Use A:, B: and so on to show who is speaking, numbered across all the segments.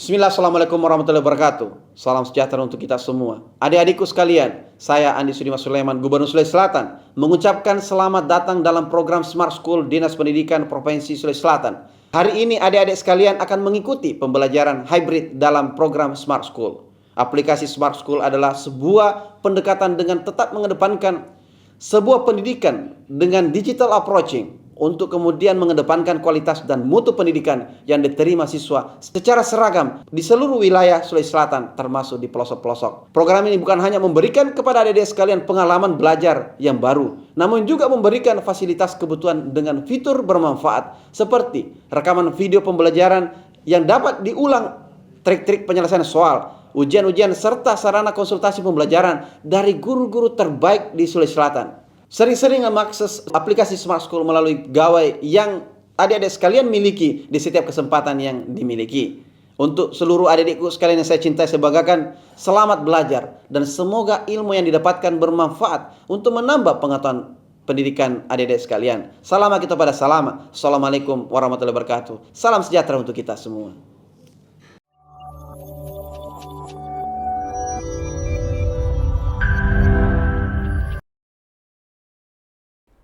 A: Bismillah, Assalamualaikum warahmatullahi wabarakatuh. Salam sejahtera untuk kita semua. Adik-adikku sekalian, saya Andi Sudimas Sulaiman, Gubernur Sulawesi Selatan, mengucapkan selamat datang dalam program Smart School Dinas Pendidikan Provinsi Sulawesi Selatan. Hari ini adik-adik sekalian akan mengikuti pembelajaran hybrid dalam program Smart School. Aplikasi Smart School adalah sebuah pendekatan dengan tetap mengedepankan sebuah pendidikan dengan digital approaching, untuk kemudian mengedepankan kualitas dan mutu pendidikan yang diterima siswa secara seragam di seluruh wilayah Sulawesi Selatan, termasuk di pelosok-pelosok. Program ini bukan hanya memberikan kepada adik-adik sekalian pengalaman belajar yang baru, namun juga memberikan fasilitas kebutuhan dengan fitur bermanfaat seperti rekaman video pembelajaran yang dapat diulang, trik-trik penyelesaian soal, ujian-ujian, serta sarana konsultasi pembelajaran dari guru-guru terbaik di Sulawesi Selatan. Sering-sering mengakses aplikasi Smart School melalui gawai yang adik-adik sekalian miliki di setiap kesempatan yang dimiliki. Untuk seluruh adik-adikku sekalian yang saya cintai, saya banggakan, selamat belajar dan semoga ilmu yang didapatkan bermanfaat untuk menambah pengetahuan pendidikan adik-adik sekalian. Salam kita pada salam. Assalamualaikum warahmatullahi wabarakatuh. Salam sejahtera untuk kita semua.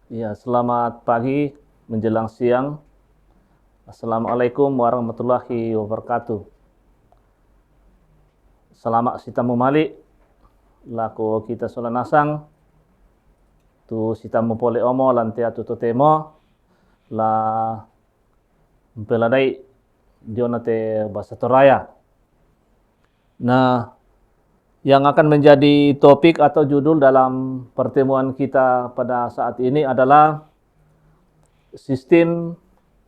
B: Ya, selamat pagi menjelang siang. Assalamualaikum warahmatullahi wabarakatuh. Selamat sitamu malik, lako kita solanasang, tu sitamu pole omo lantea tu temo, la mpeladai dionate bahasa Toraya. Nah, yang akan menjadi topik atau judul dalam pertemuan kita pada saat ini adalah sistem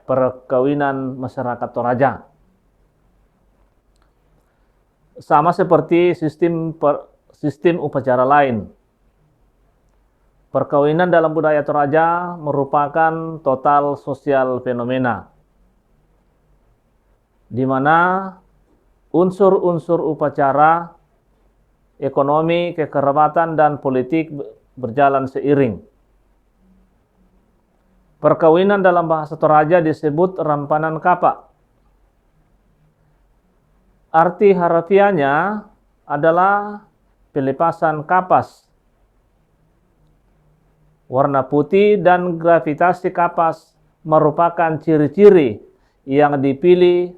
B: perkawinan masyarakat Toraja. Sama seperti sistem upacara lain, perkawinan dalam budaya Toraja merupakan total sosial fenomena, di mana unsur-unsur upacara, ekonomi, kekerabatan, dan politik berjalan seiring. Perkawinan dalam bahasa Toraja disebut rampanan kapa. Arti harfiahnya adalah pelepasan kapas. Warna putih dan gravitasi kapas merupakan ciri-ciri yang dipilih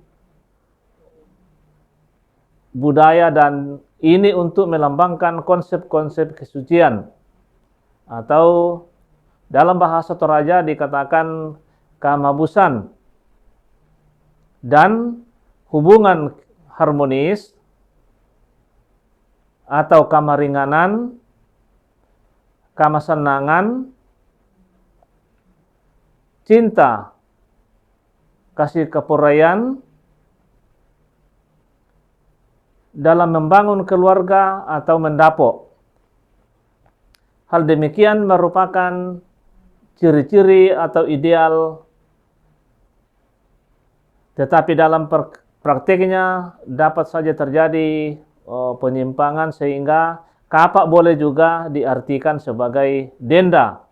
B: budaya, dan ini untuk melambangkan konsep-konsep kesucian, atau dalam bahasa Toraja dikatakan kamabusan, dan hubungan harmonis atau kamaringanan, kamasenangan, cinta, kasih kepuraian dalam membangun keluarga atau mendapo. Hal demikian merupakan ciri-ciri atau ideal, tetapi dalam prakteknya dapat saja terjadi penyimpangan, sehingga kapak boleh juga diartikan sebagai denda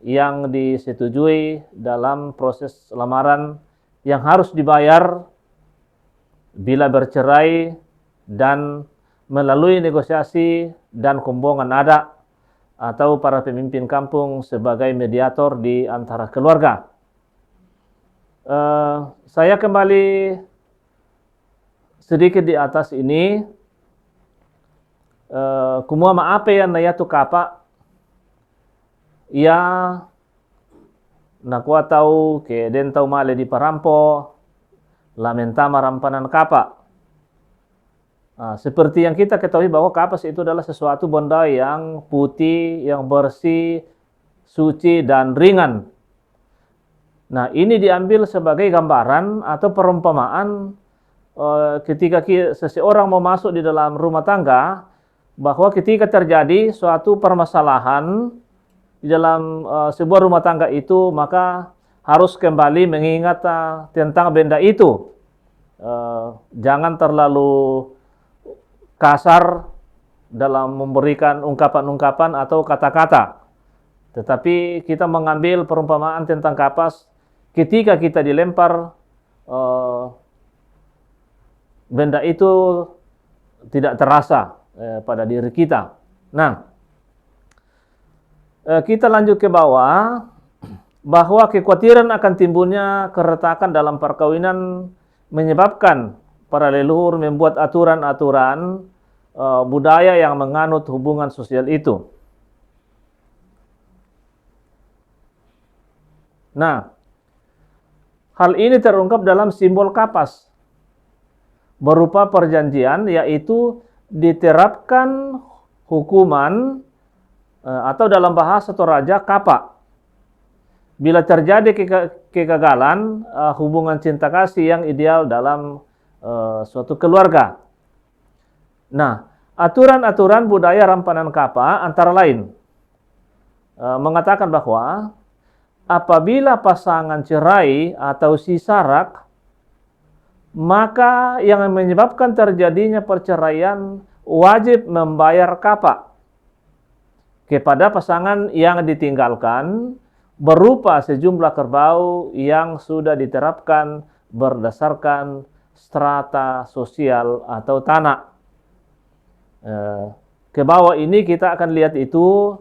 B: yang disetujui dalam proses lamaran yang harus dibayar bila bercerai, dan melalui negosiasi dan kumbongan adat atau para pemimpin kampung sebagai mediator di antara keluarga. Saya kembali sedikit di atas ini. Kumua maape ya nayatu kapa ya nakua tau ke den tau male di parampo lamentama rampanan kapa. Seperti yang kita ketahui bahwa kapas itu adalah sesuatu benda yang putih, yang bersih, suci, dan ringan. Nah, ini diambil sebagai gambaran atau perumpamaan ketika seseorang mau masuk di dalam rumah tangga, bahwa ketika terjadi suatu permasalahan di dalam sebuah rumah tangga itu, maka harus kembali mengingat tentang benda itu. Jangan terlalu kasar dalam memberikan ungkapan-ungkapan atau kata-kata, tetapi kita mengambil perumpamaan tentang kapas ketika kita dilempar benda itu tidak terasa pada diri kita. Nah, kita lanjut ke bawah, bahwa kekhawatiran akan timbulnya keretakan dalam perkawinan menyebabkan para leluhur membuat aturan-aturan budaya yang menganut hubungan sosial itu. Nah, hal ini terungkap dalam simbol kapas berupa perjanjian, yaitu diterapkan hukuman atau dalam bahasa Toraja kapa bila terjadi kegagalan hubungan cinta kasih yang ideal dalam suatu keluarga. Nah, aturan-aturan budaya Rampanan Kapa antara lain mengatakan bahwa apabila pasangan cerai atau sisarak, maka yang menyebabkan terjadinya perceraian wajib membayar kapa kepada pasangan yang ditinggalkan berupa sejumlah kerbau yang sudah diterapkan berdasarkan strata sosial atau tanah. Ke bawah ini kita akan lihat itu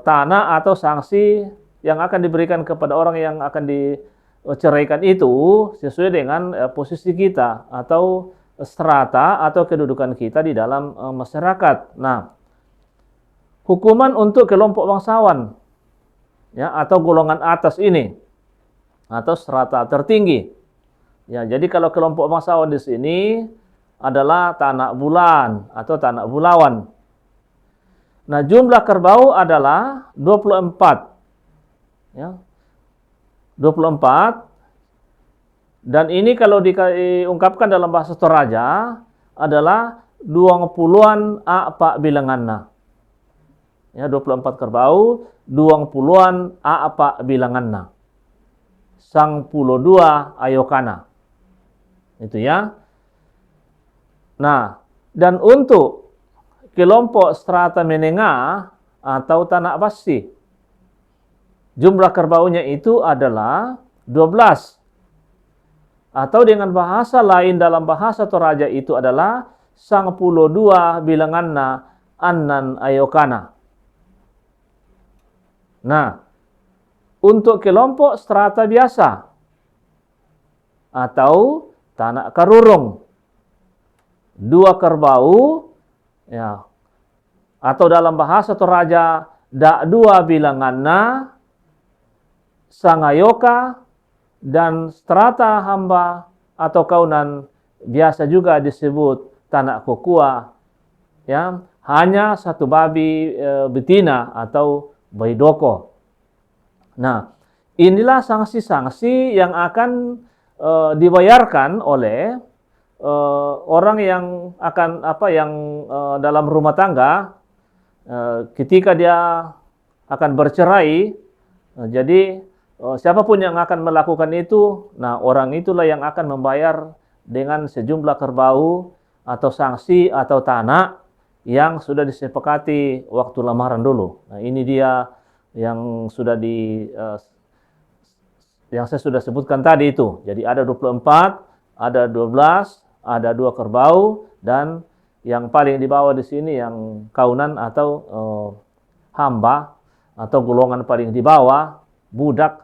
B: tanah atau sanksi yang akan diberikan kepada orang yang akan diceraikan itu sesuai dengan posisi kita atau strata atau kedudukan kita di dalam masyarakat. Nah, hukuman untuk kelompok bangsawan ya atau golongan atas ini atau strata tertinggi. Ya, jadi kalau kelompok bangsawan di sini adalah Tanak Bulan atau Tanak Bulawan. Nah, jumlah kerbau adalah 24. Ya. 24. Dan ini kalau diungkapkan dalam bahasa Toraja adalah 20-an apa bilanganna. Ya, 24 kerbau, 20-an apa bilanganna. Sang pulo 2 ayokana. Itu ya. Nah, dan untuk kelompok strata menengah atau Tanak Basi, jumlah kerbaunya itu adalah 12. Atau dengan bahasa lain dalam bahasa Toraja itu adalah sang pulo 2 bilanganna annan ayokana. Nah, untuk kelompok strata biasa atau Tanak Karurung, 2 kerbau ya, atau dalam bahasa Toraja dak 2 bilanganna sangayoka dan strata hamba atau kaunan biasa juga disebut Tanak Kokua ya, hanya 1 babi betina atau baidoko. Nah, inilah sanksi-sanksi yang akan dibayarkan oleh orang yang akan dalam rumah tangga ketika dia akan bercerai. Jadi siapapun yang akan melakukan itu, nah orang itulah yang akan membayar dengan sejumlah kerbau atau sanksi atau tanah yang sudah disepakati waktu lamaran dulu. Nah, ini dia yang sudah yang saya sudah sebutkan tadi itu. Jadi ada 24, ada 12, ada 2 kerbau, dan yang paling di bawah di sini yang kaunan atau hamba atau golongan paling di bawah budak.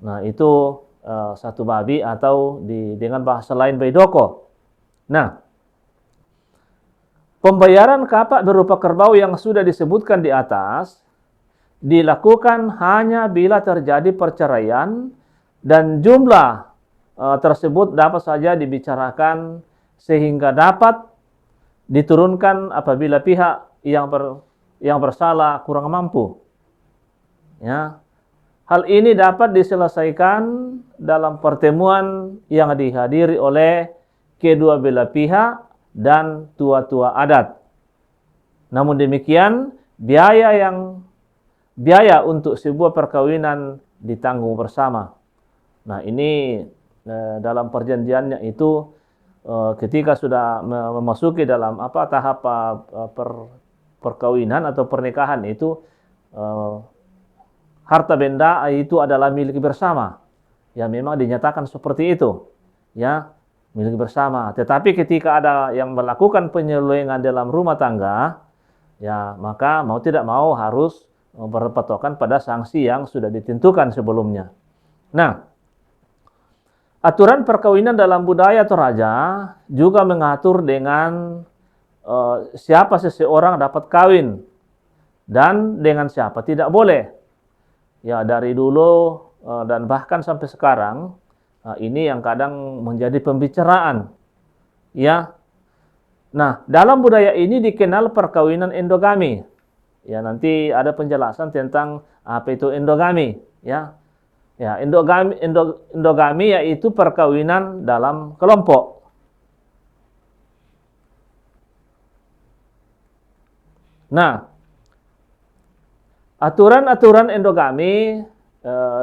B: Nah, itu 1 babi atau dengan bahasa lain baidoko. Nah, pembayaran kapa berupa kerbau yang sudah disebutkan di atas dilakukan hanya bila terjadi perceraian dan jumlah tersebut dapat saja dibicarakan sehingga dapat diturunkan apabila pihak yang bersalah kurang mampu. Ya. Hal ini dapat diselesaikan dalam pertemuan yang dihadiri oleh kedua belah pihak dan tua-tua adat. Namun demikian, biaya untuk sebuah perkawinan ditanggung bersama. Nah, ini dalam perjanjiannya itu ketika sudah memasuki dalam tahap perkawinan atau pernikahan itu harta benda itu adalah milik bersama. Ya, memang dinyatakan seperti itu. Ya. milik bersama. Tetapi ketika ada yang melakukan penyelewengan dalam rumah tangga, ya maka mau tidak mau harus berpatokan pada sanksi yang sudah ditentukan sebelumnya. Nah, aturan perkawinan dalam budaya Toraja juga mengatur dengan siapa seseorang dapat kawin dan dengan siapa tidak boleh. Ya, dari dulu dan bahkan sampai sekarang ini yang kadang menjadi pembicaraan. Ya. Nah, dalam budaya ini dikenal perkawinan endogami. Ya, nanti ada penjelasan tentang apa itu endogami, ya. Ya, endogami yaitu perkawinan dalam kelompok. Nah, aturan-aturan endogami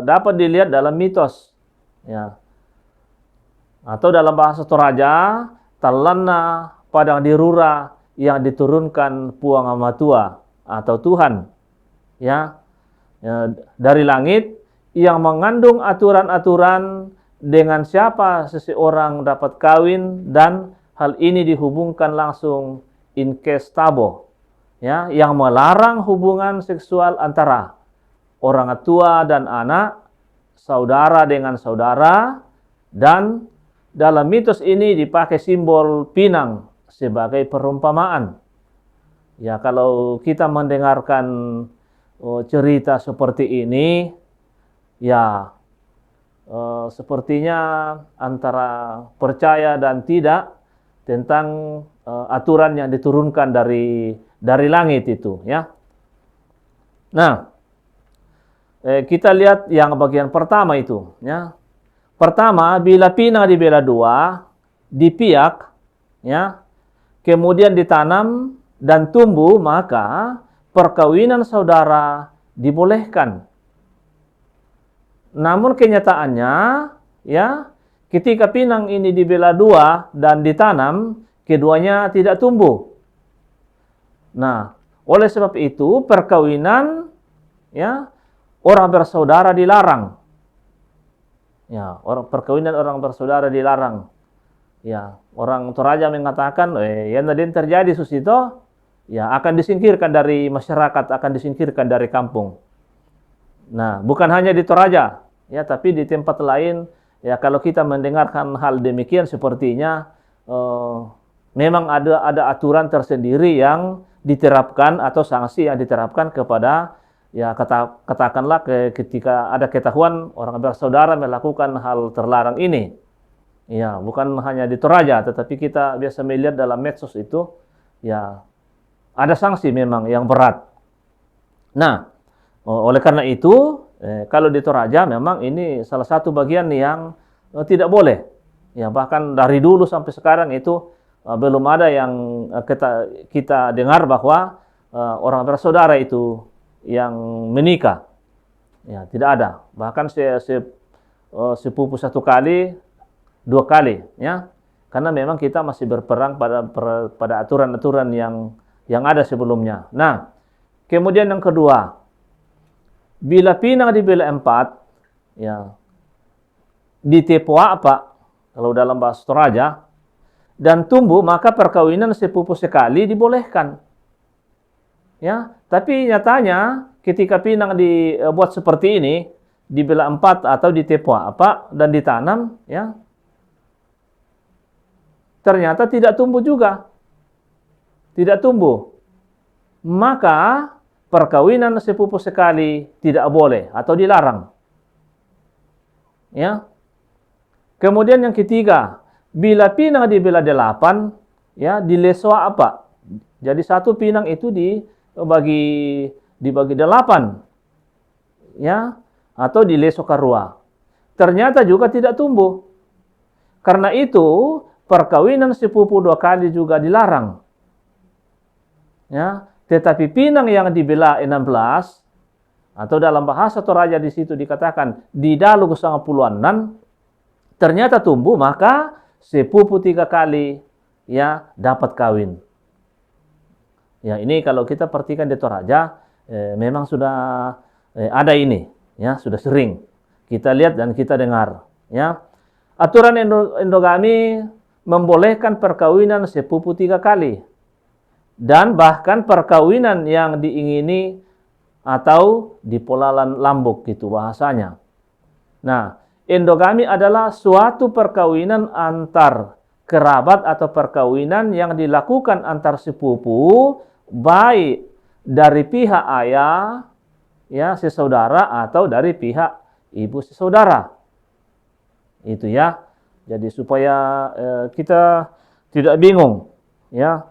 B: dapat dilihat dalam mitos, ya. Atau dalam bahasa Toraja, talana padang dirura yang diturunkan puang amatua atau Tuhan, ya, dari langit yang mengandung aturan-aturan dengan siapa seseorang dapat kawin dan hal ini dihubungkan langsung incestabo, ya, yang melarang hubungan seksual antara orang tua dan anak, saudara dengan saudara, dan dalam mitos ini dipakai simbol pinang sebagai perumpamaan. Ya, kalau kita mendengarkan cerita seperti ini, ya sepertinya antara percaya dan tidak tentang aturan yang diturunkan dari langit itu, ya. Nah, kita lihat yang bagian pertama itu, ya. Pertama, bila pinang dibela dua, dipiak, ya, kemudian ditanam dan tumbuh, maka perkawinan saudara dibolehkan. Namun kenyataannya, ya, ketika pinang ini dibela dua dan ditanam, keduanya tidak tumbuh. Nah, oleh sebab itu perkawinan, ya, orang bersaudara dilarang. Ya, perkawinan orang bersaudara dilarang. Ya, orang Toraja mengatakan, yang tadi terjadi susito, ya akan disingkirkan dari masyarakat, akan disingkirkan dari kampung. Nah, bukan hanya di Toraja, ya, tapi di tempat lain, ya, kalau kita mendengarkan hal demikian sepertinya memang ada aturan tersendiri yang diterapkan atau sanksi yang diterapkan kepada, ya, katakanlah ketika ada ketahuan orang bersaudara melakukan hal terlarang ini. Ya, bukan hanya di Toraja, tetapi kita biasa melihat dalam medsos itu, ya, ada sanksi memang yang berat. Nah, oleh karena itu, kalau di Toraja memang ini salah satu bagian yang tidak boleh. Ya, bahkan dari dulu sampai sekarang itu belum ada yang kita dengar bahwa orang bersaudara itu yang menikah. Ya, tidak ada. Bahkan sepupu satu kali, dua kali, ya. Karena memang kita masih berperang pada aturan-aturan yang ada sebelumnya. Nah, kemudian yang kedua, bila pinang dibela empat, ya, ditepoa apa kalau dalam bahasa Toraja, dan tumbuh, maka perkawinan sepupu sekali dibolehkan. Ya, tapi nyatanya ketika pinang dibuat seperti ini, dibela empat atau ditepoa apa dan ditanam, ya, ternyata tidak tumbuh juga. Tidak tumbuh. Maka perkawinan sepupu sekali tidak boleh atau dilarang. Ya. Kemudian yang ketiga, bila pinang dibela 8, ya, dileswa apa? Jadi satu pinang itu dibagi 8. Ya, atau dileswa karua. Ternyata juga tidak tumbuh. Karena itu perkawinan sepupu 2 kali juga dilarang. Ya, tetapi pinang yang dibela 16 atau dalam bahasa Toraja di situ dikatakan didalu kesanga puluanan, ternyata tumbuh, maka sepupu 3 kali, ya, dapat kawin. Ya, ini kalau kita perhatikan di Toraja memang sudah ada ini, ya, sudah sering kita lihat dan kita dengar, ya. Aturan endogami membolehkan perkawinan sepupu 3 kali. Dan bahkan perkawinan yang diingini atau dipolalan lambuk gitu bahasanya. Nah, endogami adalah suatu perkawinan antar kerabat atau perkawinan yang dilakukan antar sepupu baik dari pihak ayah ya sesaudara atau dari pihak ibu sesaudara. Itu ya. Jadi supaya kita tidak bingung ya.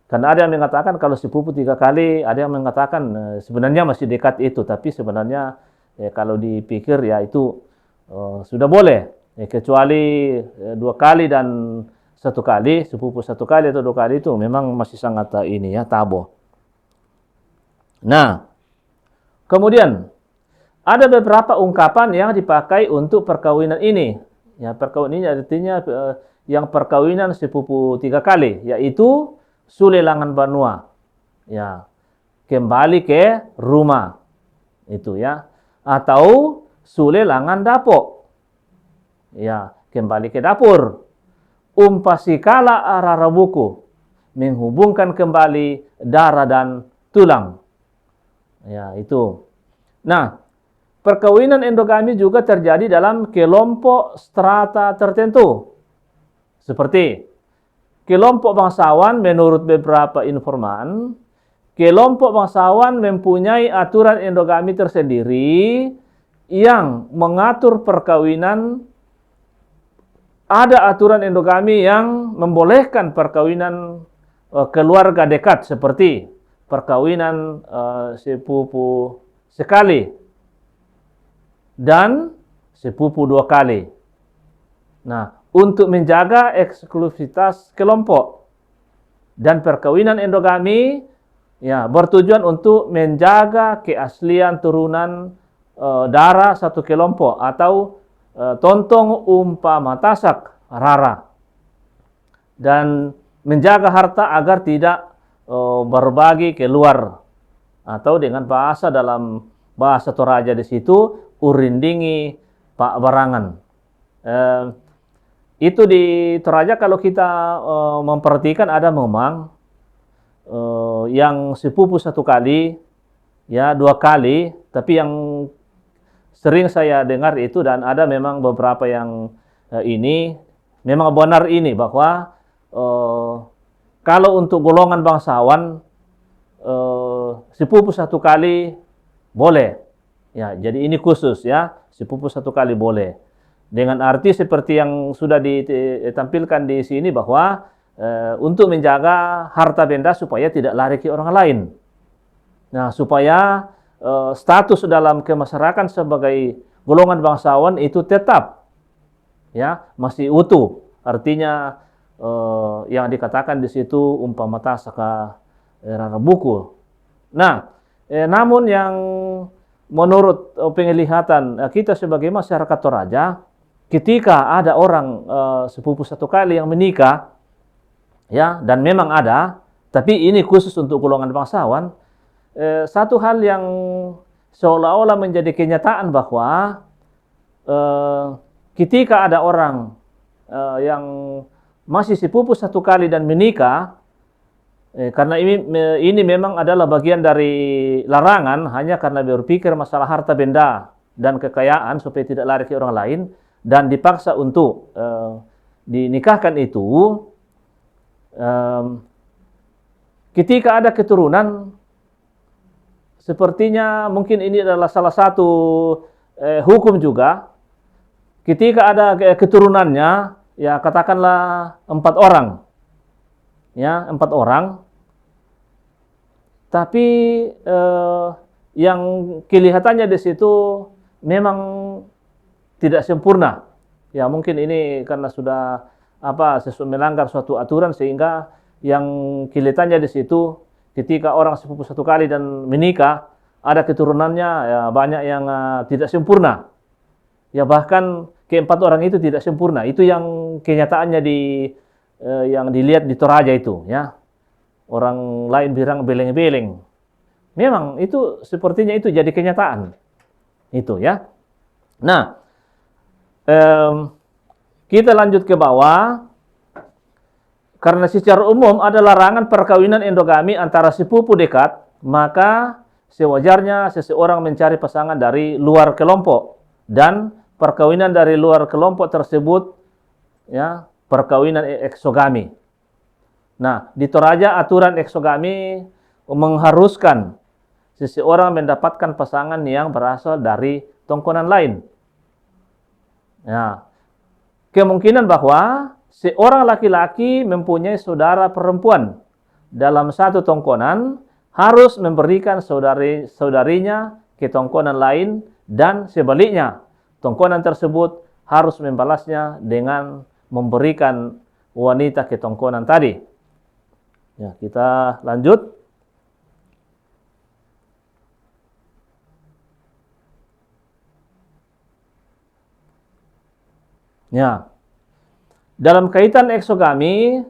B: Karena ada yang mengatakan kalau sepupu 3 kali, ada yang mengatakan sebenarnya masih dekat itu, tapi sebenarnya kalau dipikir ya itu sudah boleh, kecuali 2 kali dan 1 kali, sepupu 1 kali atau 2 kali itu memang masih sangat ini ya tabu. Nah, kemudian ada beberapa ungkapan yang dipakai untuk perkawinan ini. Ya, perkawinan ini artinya yang perkawinan sepupu 3 kali, yaitu sulelangan banua. Ya, kembali ke rumah. Itu ya. Atau sulelangan dapur. Ya, kembali ke dapur. Umpasikala arara buku. Menghubungkan kembali darah dan tulang. Ya, itu. Nah, perkawinan endogami juga terjadi dalam kelompok strata tertentu. Seperti kelompok bangsawan menurut beberapa informan, kelompok bangsawan mempunyai aturan endogami tersendiri yang mengatur perkawinan. Ada aturan endogami yang membolehkan perkawinan keluarga dekat seperti perkawinan sepupu sekali dan sepupu 2 kali. Nah, untuk menjaga eksklusivitas kelompok dan perkawinan endogami ya bertujuan untuk menjaga keaslian turunan darah satu kelompok atau tontong umpama tasak rara, dan menjaga harta agar tidak berbagi keluar, atau dengan bahasa dalam bahasa Toraja di situ urindingi pak barangan. Itu di Toraja kalau kita memperhatikan ada memang yang sepupu 1 kali, ya 2 kali, tapi yang sering saya dengar itu dan ada memang beberapa yang ini memang benar ini bahwa kalau untuk golongan bangsawan sepupu 1 kali boleh. Ya, jadi ini khusus ya, sepupu 1 kali boleh. Dengan arti seperti yang sudah ditampilkan di sini bahwa untuk menjaga harta benda supaya tidak lari ke orang lain. Nah, supaya status dalam kemasyarakatan sebagai golongan bangsawan itu tetap ya masih utuh. Artinya yang dikatakan di situ umpama tasaka rara buku. Nah, namun yang menurut penglihatan kita sebagai masyarakat Toraja, ketika ada orang sepupu 1 kali yang menikah, ya, dan memang ada, tapi ini khusus untuk golongan bangsawan, satu hal yang seolah-olah menjadi kenyataan bahwa ketika ada orang yang masih sepupu 1 kali dan menikah, karena ini memang adalah bagian dari larangan hanya karena berpikir masalah harta benda dan kekayaan supaya tidak lari ke orang lain, dan dipaksa untuk dinikahkan itu, ketika ada keturunan, sepertinya mungkin ini adalah salah satu hukum juga, ketika ada keturunannya, ya katakanlah 4 orang, ya 4 orang, tapi yang kelihatannya di situ memang tidak sempurna. Ya mungkin ini karena sudah melanggar suatu aturan sehingga yang kelihatannya di situ ketika orang sepupu 1 kali dan menikah ada keturunannya ya banyak yang tidak sempurna. Ya bahkan ke-4 orang itu tidak sempurna. Itu yang kenyataannya yang dilihat di Toraja itu ya. Orang lain bilang beleng-beleng. Memang itu sepertinya itu jadi kenyataan. Itu ya. Nah, Kita lanjut ke bawah. Karena secara umum ada larangan perkawinan endogami antara sepupu dekat, maka sewajarnya seseorang mencari pasangan dari luar kelompok, dan perkawinan dari luar kelompok tersebut ya perkawinan eksogami. Nah, di Toraja aturan eksogami mengharuskan seseorang mendapatkan pasangan yang berasal dari tongkonan lain. Ya, kemungkinan bahwa seorang laki-laki mempunyai saudara perempuan dalam satu tongkonan harus memberikan saudarinya ke tongkonan lain, dan sebaliknya tongkonan tersebut harus membalasnya dengan memberikan wanita ke tongkonan tadi. Ya, kita lanjut. Ya. Dalam kaitan eksogami,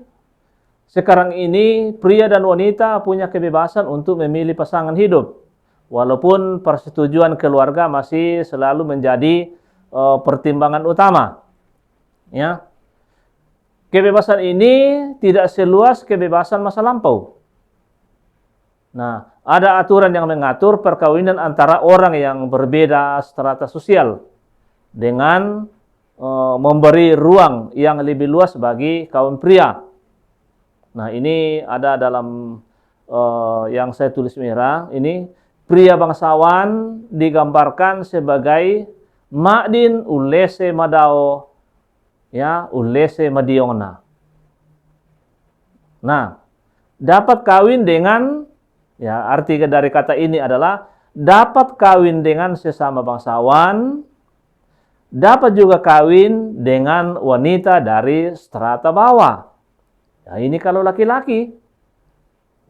B: sekarang ini pria dan wanita punya kebebasan untuk memilih pasangan hidup, walaupun persetujuan keluarga masih selalu menjadi pertimbangan utama. Ya. Kebebasan ini tidak seluas kebebasan masa lampau. Nah, ada aturan yang mengatur perkawinan antara orang yang berbeda strata sosial dengan memberi ruang yang lebih luas bagi kaum pria. Nah, ini ada dalam yang saya tulis merah. Ini pria bangsawan digambarkan sebagai Ma'din ulese madao, ya, ulese madiona. Nah, dapat kawin dengan, ya, arti dari kata ini adalah dapat kawin dengan sesama bangsawan, dapat juga kawin dengan wanita dari strata bawah. Nah, ini kalau laki-laki.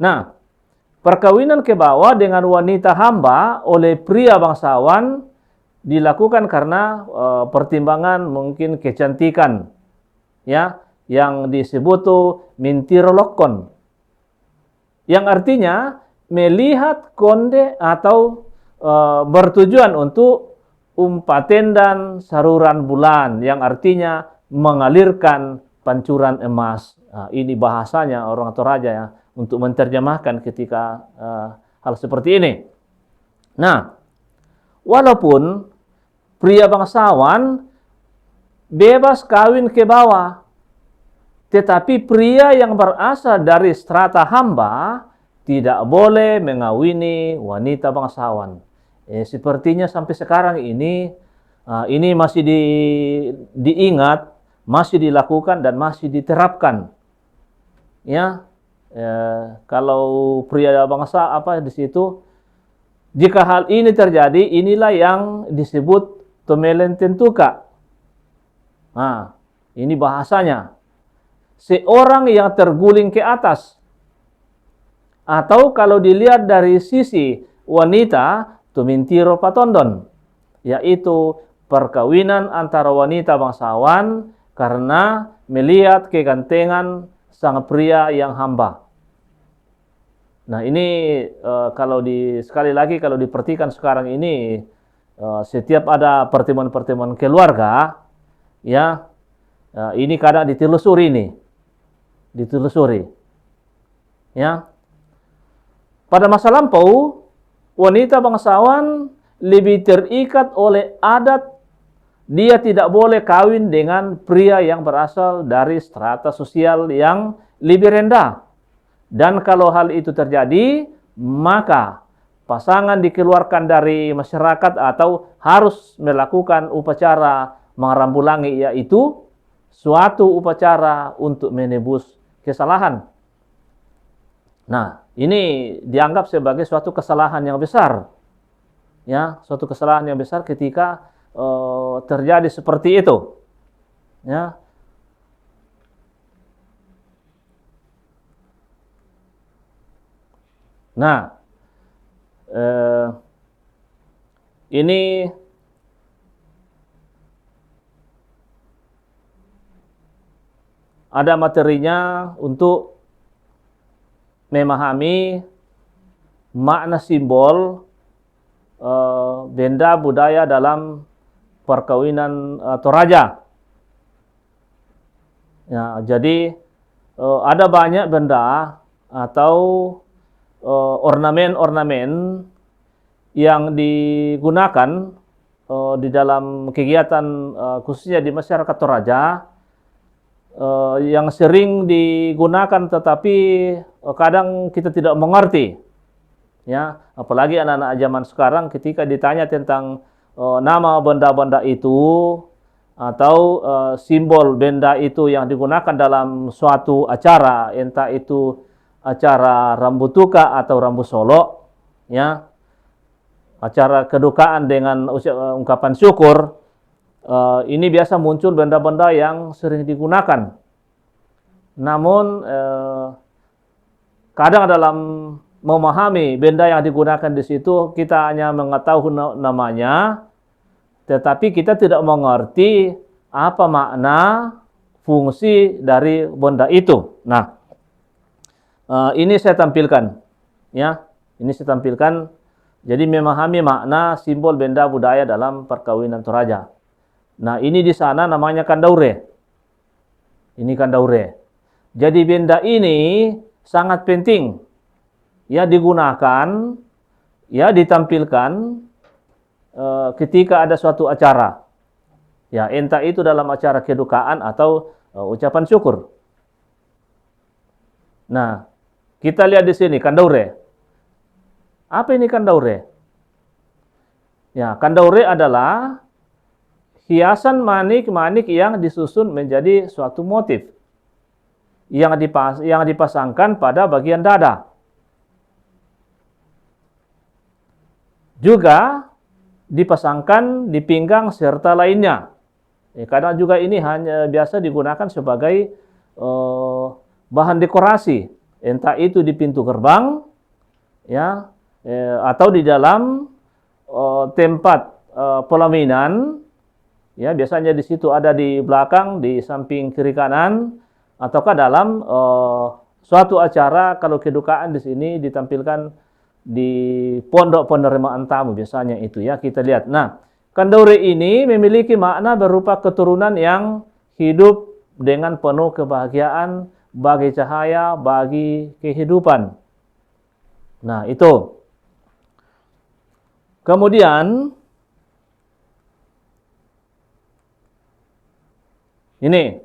B: Nah, perkawinan ke bawah dengan wanita hamba oleh pria bangsawan dilakukan karena pertimbangan mungkin kecantikan, ya, yang disebut mintirolokon, yang artinya melihat konde atau bertujuan untuk umpaten dan saluran bulan, yang artinya mengalirkan pancuran emas. Nah, ini bahasanya orang Toraja ya, untuk menerjemahkan ketika hal seperti ini. Nah, walaupun pria bangsawan bebas kawin ke bawah, tetapi pria yang berasal dari strata hamba tidak boleh mengawini wanita bangsawan. Sepertinya sampai sekarang ini masih diingat, masih dilakukan dan masih diterapkan. Ya, kalau pria bangsa di situ, jika hal ini terjadi, inilah yang disebut tomelen tentuka. Nah, ini bahasanya. Seorang yang terguling ke atas. Atau kalau dilihat dari sisi wanita, tumintiro patondon. Yaitu perkawinan antara wanita bangsawan karena melihat kegantengan sang pria yang hamba. Nah, ini sekali lagi kalau diperhatikan sekarang ini, setiap ada pertemuan-pertemuan keluarga, ya, ini kadang ditelusuri, ya. Pada masa lampau, wanita bangsawan lebih terikat oleh adat, dia tidak boleh kawin dengan pria yang berasal dari strata sosial yang lebih rendah. Dan kalau hal itu terjadi, maka pasangan dikeluarkan dari masyarakat atau harus melakukan upacara mengerambulangi, yaitu suatu upacara untuk menebus kesalahan. Nah, ini dianggap sebagai suatu kesalahan yang besar. Ya, suatu kesalahan yang besar ketika terjadi seperti itu. Ya. Nah, ini ada materinya untuk memahami makna simbol benda budaya dalam perkawinan Toraja. Ya, jadi ada banyak benda atau ornamen-ornamen yang digunakan di dalam kegiatan khususnya di masyarakat Toraja yang sering digunakan tetapi kadang kita tidak mengerti, ya, apalagi anak-anak zaman sekarang ketika ditanya tentang nama benda-benda itu atau simbol benda itu yang digunakan dalam suatu acara, entah itu acara rambu tuka atau rambu solo, ya, acara kedukaan dengan ungkapan syukur, ini biasa muncul benda-benda yang sering digunakan. Namun kadang dalam memahami benda yang digunakan di situ kita hanya mengetahui namanya, tetapi kita tidak mengerti apa makna fungsi dari benda itu. Nah, ini saya tampilkan, ya. Ini saya tampilkan. Jadi memahami makna simbol benda budaya dalam perkawinan Toraja. Nah, ini di sana namanya kandaure. Ini kandaure. Jadi benda ini sangat penting, ya, digunakan, ya, ditampilkan ketika ada suatu acara, ya, entah itu dalam acara kedukaan atau ucapan syukur. Nah, kita lihat di sini kandaure. Apa ini kandaure? Ya, kandaure adalah hiasan manik-manik yang disusun menjadi suatu motif yang dipasangkan pada bagian dada. Juga dipasangkan di pinggang serta lainnya. Kadang juga ini hanya biasa digunakan sebagai bahan dekorasi, entah itu di pintu gerbang, ya, atau di dalam tempat pelaminan, ya, biasanya di situ ada di belakang, di samping kiri kanan, ataukah dalam suatu acara kalau kedukaan di sini ditampilkan di pondok penerimaan tamu biasanya itu, ya, kita lihat. Nah, kandaure ini memiliki makna berupa keturunan yang hidup dengan penuh kebahagiaan, bagi cahaya, bagi kehidupan. Nah, itu. Kemudian ini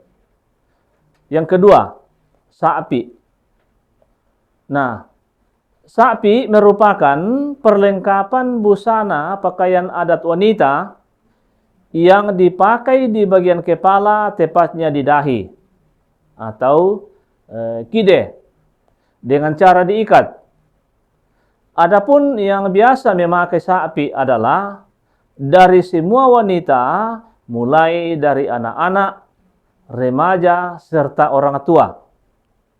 B: yang kedua, sapi. Nah, sapi merupakan perlengkapan busana pakaian adat wanita yang dipakai di bagian kepala, tepatnya di dahi atau kide, dengan cara diikat. Adapun yang biasa memakai sapi adalah dari semua wanita, mulai dari anak-anak, remaja, serta orang tua.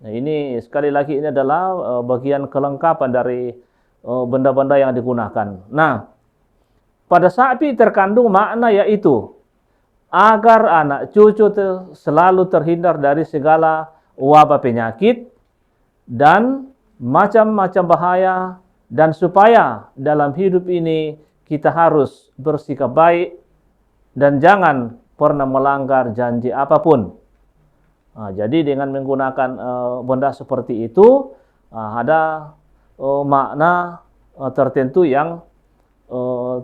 B: Nah, ini sekali lagi ini adalah bagian kelengkapan dari benda-benda yang digunakan. Nah, pada sapi terkandung makna yaitu agar anak cucu selalu terhindar dari segala wabah penyakit dan macam-macam bahaya, dan supaya dalam hidup ini kita harus bersikap baik dan jangan pernah melanggar janji apapun. Nah, jadi dengan menggunakan benda seperti itu ada makna tertentu yang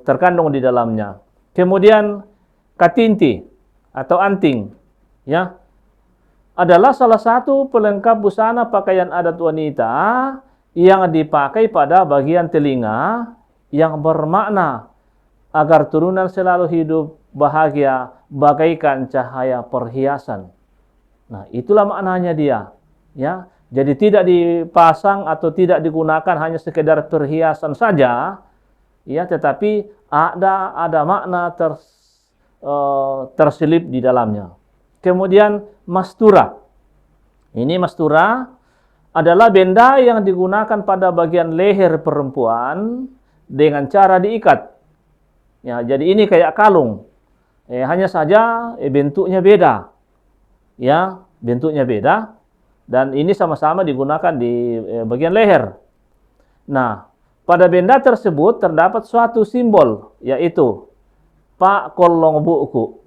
B: terkandung di dalamnya. Kemudian katinti atau anting, ya, adalah salah satu pelengkap busana pakaian adat wanita yang dipakai pada bagian telinga yang bermakna agar turunan selalu hidup bahagia bagaikan cahaya perhiasan. Nah, itulah maknanya dia, ya. Jadi tidak dipasang atau tidak digunakan hanya sekedar perhiasan saja, ya, tetapi ada makna terselip di dalamnya. Kemudian mastura. Ini mastura adalah benda yang digunakan pada bagian leher perempuan dengan cara diikat. Ya, jadi ini kayak kalung. Hanya saja bentuknya beda. Ya, bentuknya beda, dan ini sama-sama digunakan di bagian leher. Nah, pada benda tersebut terdapat suatu simbol, yaitu Pak Kolong Buku.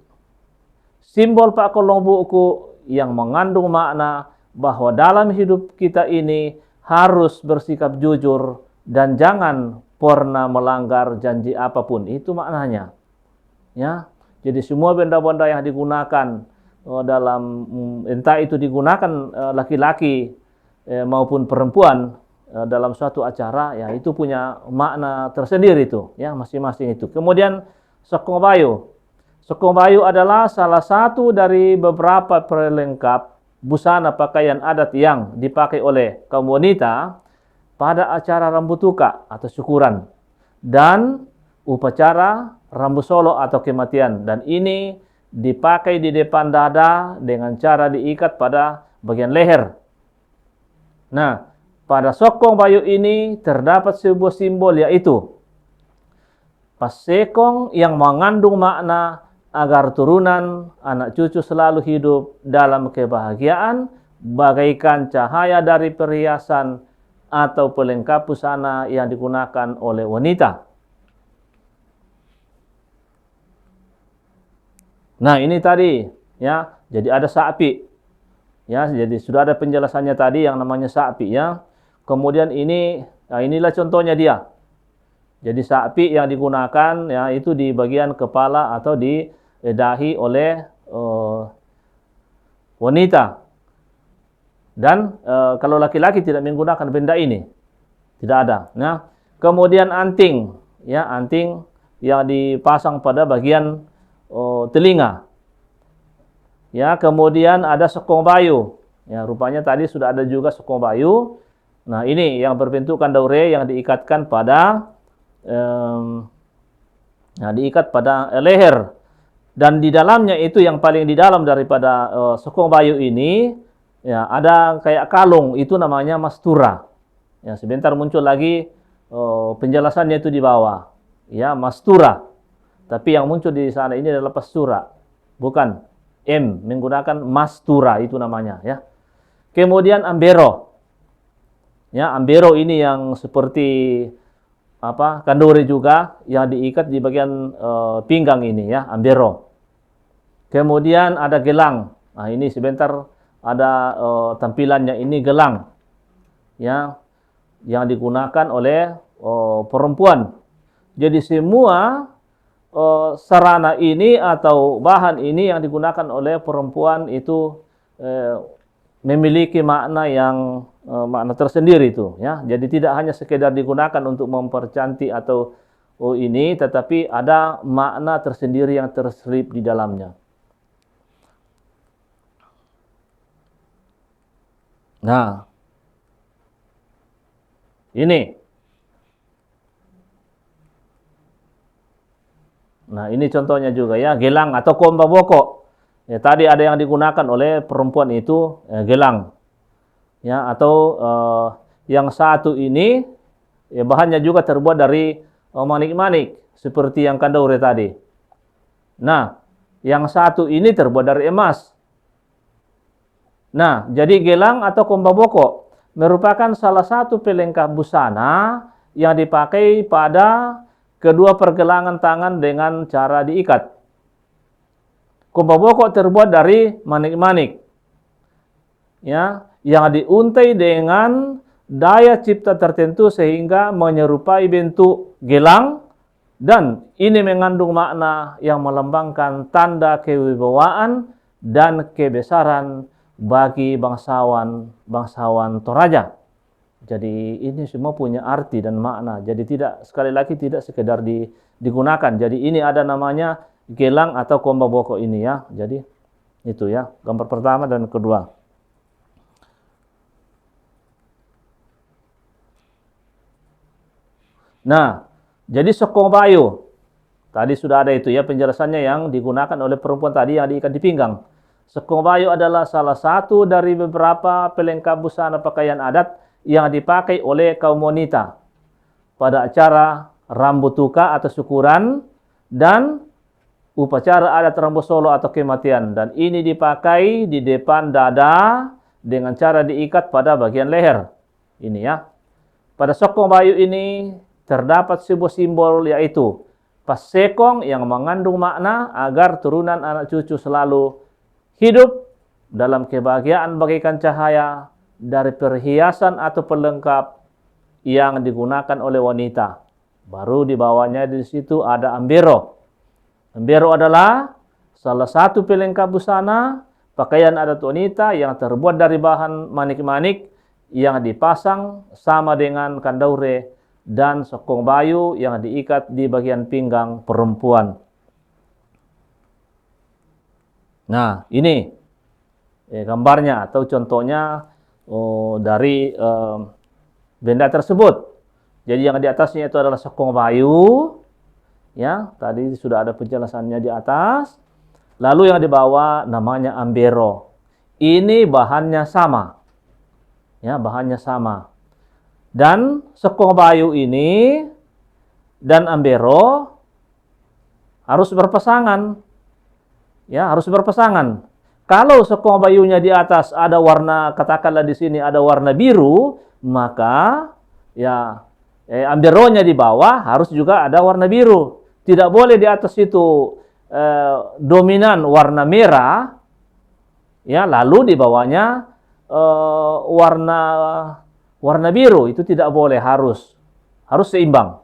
B: Simbol Pak Kolong Buku yang mengandung makna bahwa dalam hidup kita ini harus bersikap jujur dan jangan pernah melanggar janji apapun. Itu maknanya. Ya. Jadi semua benda-benda yang digunakan dalam entah itu digunakan laki-laki maupun perempuan dalam suatu acara, ya itu punya makna tersendiri itu, ya masing-masing itu. Kemudian sokong bayu. Sokong bayu adalah salah satu dari beberapa pelengkap busana pakaian adat yang dipakai oleh kaum wanita pada acara rambutuka atau syukuran dan upacara rambu solo atau kematian, dan ini dipakai di depan dada dengan cara diikat pada bagian leher. Nah, pada sokong bayu ini terdapat sebuah simbol, yaitu pasekong yang mengandung makna agar turunan anak cucu selalu hidup dalam kebahagiaan bagaikan cahaya dari perhiasan atau pelengkap busana yang digunakan oleh wanita. Nah, ini tadi ya, jadi ada sapi. Ya, jadi sudah ada penjelasannya tadi yang namanya sapi ya. Kemudian ini, nah inilah contohnya dia. Jadi sapi yang digunakan ya itu di bagian kepala atau di dahi oleh wanita. Dan kalau laki-laki tidak menggunakan benda ini. Tidak ada. Nah, kemudian anting, ya anting yang dipasang pada bagian telinga. Ya, kemudian ada sokong bayu. Ya, rupanya tadi sudah ada juga sokong bayu. Nah, ini yang berbentukan daure yang diikatkan pada diikat pada leher. Dan di dalamnya itu yang paling di dalam daripada sokong bayu ini, ya ada kayak kalung, itu namanya mastura. Ya, sebentar muncul lagi penjelasannya itu di bawah. Ya, mastura. Tapi yang muncul di sana ini adalah pastura, bukan M, menggunakan mastura itu namanya ya. Kemudian ambero. Ya, ambero ini yang seperti apa? Kandori juga yang diikat di bagian pinggang ini ya, ambero. Kemudian ada gelang. Nah, ini sebentar ada tampilannya, ini gelang. Ya, yang digunakan oleh perempuan. Jadi semua sarana ini atau bahan ini yang digunakan oleh perempuan itu memiliki makna yang makna tersendiri itu ya. Jadi tidak hanya sekedar digunakan untuk mempercantik atau ini, tetapi ada makna tersendiri yang terselip di dalamnya. Nah, ini. Nah, ini contohnya juga ya, gelang atau komba boko. Ya, tadi ada yang digunakan oleh perempuan itu gelang. Ya, atau yang satu ini ya bahannya juga terbuat dari manik-manik seperti yang kandaure tadi. Nah, yang satu ini terbuat dari emas. Nah, jadi gelang atau komba boko merupakan salah satu pelengkap busana yang dipakai pada kedua pergelangan tangan dengan cara diikat. Komba boko terbuat dari manik-manik, ya, yang diuntai dengan daya cipta tertentu sehingga menyerupai bentuk gelang, dan ini mengandung makna yang melambangkan tanda kewibawaan dan kebesaran bagi bangsawan Toraja. Jadi ini semua punya arti dan makna. Jadi tidak, sekali lagi tidak sekedar digunakan. Jadi ini ada namanya gelang atau komba boko ini ya. Jadi itu ya, gambar pertama dan kedua. Nah, jadi sokong bayu. Tadi sudah ada itu ya penjelasannya yang digunakan oleh perempuan tadi yang diikat di pinggang. Sokong bayu adalah salah satu dari beberapa pelengkap busana pakaian adat yang dipakai oleh kaum wanita pada acara rambutuka atau syukuran dan upacara adat rambu solo atau kematian, dan ini dipakai di depan dada dengan cara diikat pada bagian leher. Ini ya. Pada sokong bayu ini terdapat sebuah simbol, yaitu pasekong yang mengandung makna agar turunan anak cucu selalu hidup dalam kebahagiaan bagaikan cahaya dari perhiasan atau pelengkap yang digunakan oleh wanita. Baru di bawahnya di situ ada ambero. Ambero adalah salah satu pelengkap busana pakaian adat wanita yang terbuat dari bahan manik-manik yang dipasang sama dengan kandaure dan sokong bayu yang diikat di bagian pinggang perempuan. Nah, ini gambarnya atau contohnya dari benda tersebut. Jadi yang di atasnya itu adalah sokong bayu, ya, tadi sudah ada penjelasannya di atas. Lalu yang di bawah namanya ambero. Ini bahannya sama, ya, bahannya sama. Dan sokong bayu ini dan ambero harus berpasangan, ya, harus berpasangan. Kalau sokong bayunya di atas ada warna, katakanlah di sini ada warna biru, maka ya amberonya di bawah harus juga ada warna biru. Tidak boleh di atas itu dominan warna merah, ya, lalu di bawahnya warna biru, itu tidak boleh, harus seimbang,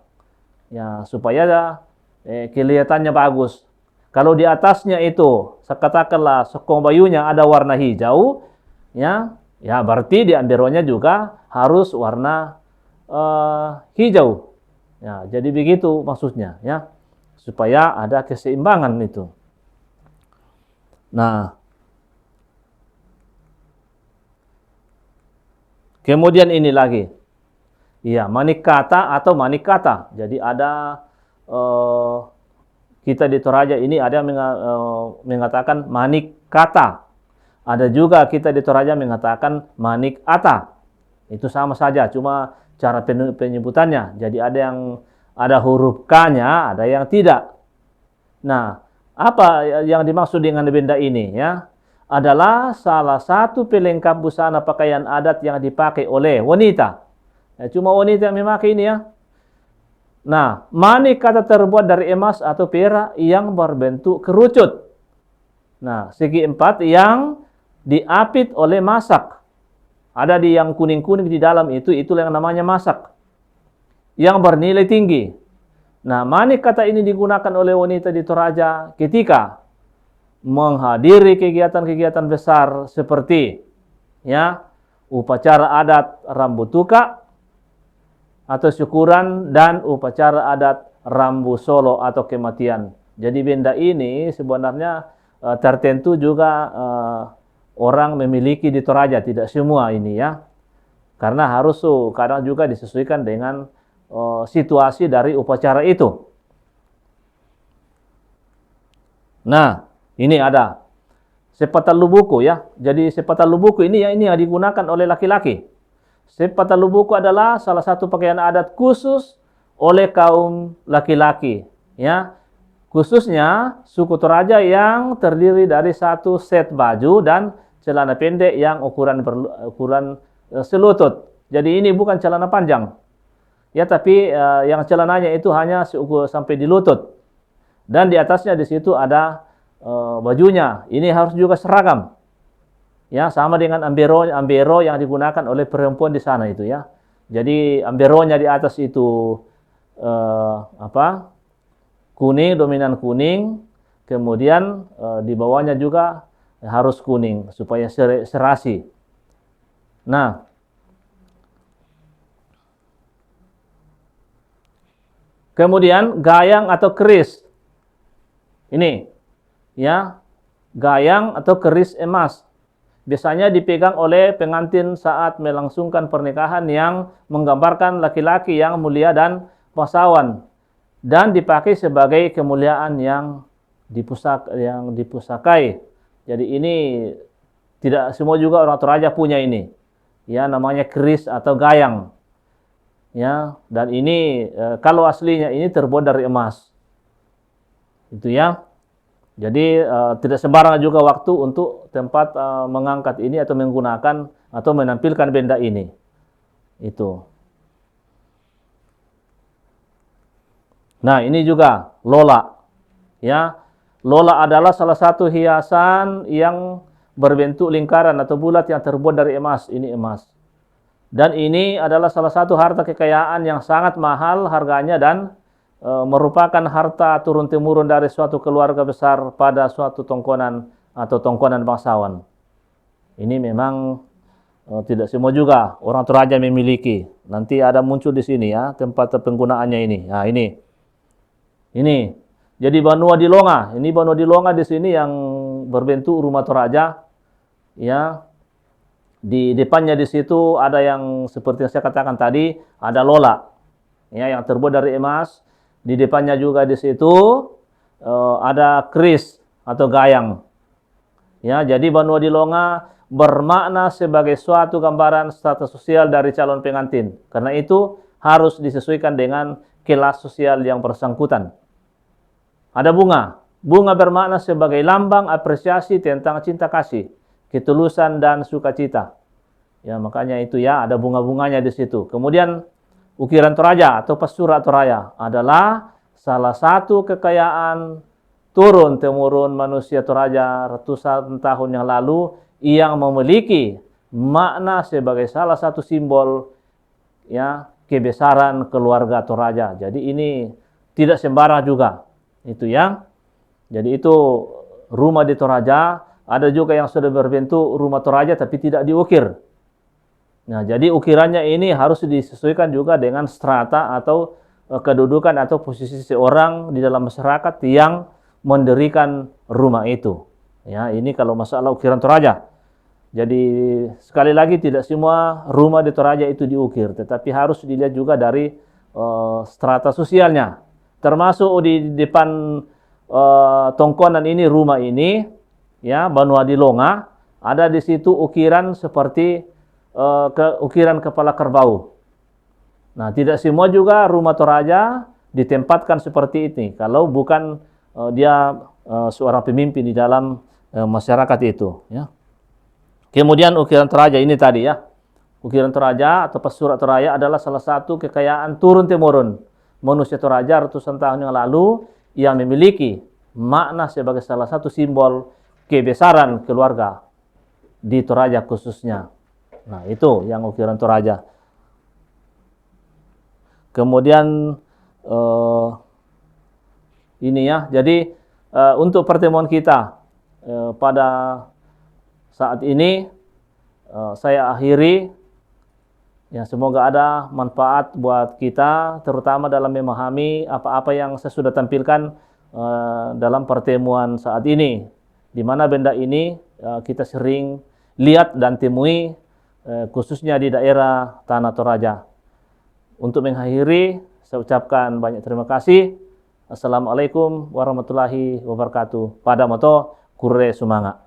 B: ya, supaya kelihatannya bagus. Kalau di atasnya itu, katakanlah sokong bayunya ada warna hijau, ya, berarti di amberonya juga harus warna hijau. Ya, jadi begitu maksudnya, ya, supaya ada keseimbangan itu. Nah, kemudian ini lagi, ya, manikata atau manikata. Jadi ada kita di Toraja ini ada yang mengatakan manikata. Ada juga kita di Toraja mengatakan manikata. Itu sama saja, cuma cara penyebutannya. Jadi ada yang ada huruf K-nya, ada yang tidak. Nah, apa yang dimaksud dengan benda ini, ya? Adalah salah satu pelengkap busana pakaian adat yang dipakai oleh wanita. Ya, cuma wanita yang memakai ini, ya. Nah, manikata terbuat dari emas atau perak yang berbentuk kerucut. Nah, segi empat yang diapit oleh masak. Ada di yang kuning-kuning di dalam itulah yang namanya masak. Yang bernilai tinggi. Nah, manikata ini digunakan oleh wanita di Toraja ketika menghadiri kegiatan-kegiatan besar seperti, ya, upacara adat Rambu Tuka atau syukuran dan upacara adat Rambu Solo atau kematian. Jadi benda ini sebenarnya tertentu juga orang memiliki di Toraja, tidak semua ini, ya. Karena harus kadang juga disesuaikan dengan situasi dari upacara itu. Nah, ini ada sepatan lubuku, ya. Jadi sepatan lubuku ini yang digunakan oleh laki-laki. Sepatan lubuku adalah salah satu pakaian adat khusus oleh kaum laki-laki, ya. Khususnya suku Toraja yang terdiri dari satu set baju dan celana pendek yang ukuran selutut. Jadi ini bukan celana panjang, ya, tapi yang celananya itu hanya seukur sampai di lutut. Dan di atasnya di situ ada bajunya. Ini harus juga seragam, ya, sama dengan ambero yang digunakan oleh perempuan di sana itu, ya. Jadi amberonya di atas itu kuning, dominan kuning, kemudian di bawahnya juga harus kuning supaya serasi. Nah, kemudian gayang atau keris. Ini, ya, gayang atau keris emas. Biasanya dipegang oleh pengantin saat melangsungkan pernikahan yang menggambarkan laki-laki yang mulia dan bangsawan, dan dipakai sebagai kemuliaan yang dipusakai. Jadi ini tidak semua juga orang Toraja punya ini, ya, namanya keris atau gayang, ya. Dan ini kalau aslinya ini terbuat dari emas, itu, ya. Jadi tidak sembarangan juga waktu untuk tempat mengangkat ini atau menggunakan atau menampilkan benda ini. Itu. Nah, ini juga lola, ya. Lola adalah salah satu hiasan yang berbentuk lingkaran atau bulat yang terbuat dari emas. Ini emas. Dan ini adalah salah satu harta kekayaan yang sangat mahal harganya dan merupakan harta turun-temurun dari suatu keluarga besar pada suatu tongkonan atau tongkonan bangsawan. Ini memang tidak semua juga orang Toraja memiliki. Nanti ada muncul di sini ya tempat penggunaannya ini. Nah, ini. Jadi Banua Dilonga. Ini Banua Dilonga di sini yang berbentuk rumah Toraja. Ya. Di depannya di situ ada yang seperti yang saya katakan tadi, ada lola. Ya, yang terbuat dari emas. Di depannya juga di situ ada keris atau gayang. Ya, jadi Banua Dilonga bermakna sebagai suatu gambaran status sosial dari calon pengantin. Karena itu harus disesuaikan dengan kelas sosial yang bersangkutan. Ada bunga. Bunga bermakna sebagai lambang apresiasi tentang cinta kasih, ketulusan dan sukacita. Ya, makanya itu ya ada bunga-bunganya di situ. Kemudian ukiran Toraja atau pasura Toraja adalah salah satu kekayaan turun-temurun manusia Toraja ratusan tahun yang lalu yang memiliki makna sebagai salah satu simbol ya kebesaran keluarga Toraja. Jadi ini tidak sembarang juga. Itu yang jadi itu rumah di Toraja. Ada juga yang sudah berbentuk rumah Toraja tapi tidak diukir. Nah, jadi ukirannya ini harus disesuaikan juga dengan strata atau kedudukan atau posisi seorang di dalam masyarakat yang mendirikan rumah itu. Ya, ini kalau masalah ukiran Toraja. Jadi sekali lagi tidak semua rumah di Toraja itu diukir, tetapi harus dilihat juga dari strata sosialnya. Termasuk di depan tongkonan ini rumah ini, ya Banua Dilonga, ada di situ ukiran seperti ukiran kepala kerbau. Nah, tidak semua juga rumah Toraja ditempatkan seperti ini. Kalau bukan dia seorang pemimpin di dalam masyarakat itu. Ya. Kemudian ukiran Toraja ini tadi ya. Ukiran Toraja atau pasura Toraja adalah salah satu kekayaan turun-temurun manusia Toraja ratusan tahun yang lalu yang memiliki makna sebagai salah satu simbol kebesaran keluarga di Toraja khususnya. Nah, itu yang ukiran Toraja. Kemudian ini ya. Jadi untuk pertemuan kita pada saat ini saya akhiri. Ya, semoga ada manfaat buat kita terutama dalam memahami apa-apa yang saya sudah tampilkan dalam pertemuan saat ini. Di mana benda ini kita sering lihat dan temui khususnya di daerah Tanah Toraja. Untuk mengakhiri, saya ucapkan banyak terima kasih. Assalamualaikum warahmatullahi wabarakatuh. Pada moto Kure Sumanga.